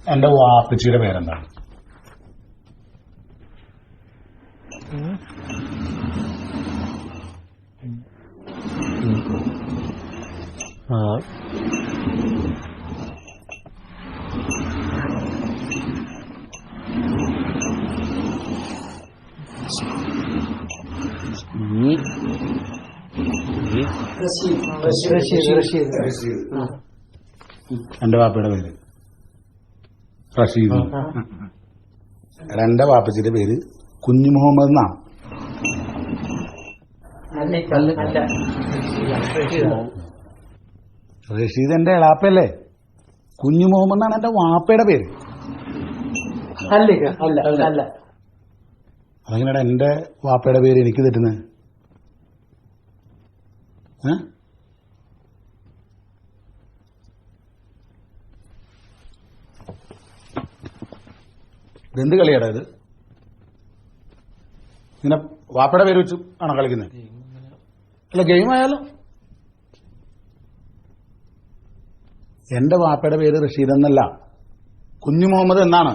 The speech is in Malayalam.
എന്റെ വാപ്പച്ചിയുടെ പേരെന്താണ്? എന്റെ വാപ്പയുടെ പേര് റഷീദ്. എന്റെ വാപ്പച്ചിയുടെ പേര് കുഞ്ഞു മുഹമ്മദ് എന്നാണ്. റഷീദ് എന്റെ എളാപ്പയല്ലേ? കുഞ്ഞു മുഹമ്മദ് എന്നാണ് എന്റെ വാപ്പയുടെ പേര്. അതെങ്ങനെയാ എന്റെ വാപ്പയുടെ പേര് എനിക്ക് തെറ്റുന്നത്? ഇതെന്ത് കളിയാടാ ഇത്? ഇങ്ങനെ വാപ്പയുടെ പേര് വെച്ച് ആണോ കളിക്കുന്നത്? അല്ല, ഗെയിം ആയാലോ. എന്റെ വാപ്പയുടെ പേര് റഷീദ് എന്നല്ല, കുഞ്ഞു മുഹമ്മദ് എന്നാണ്.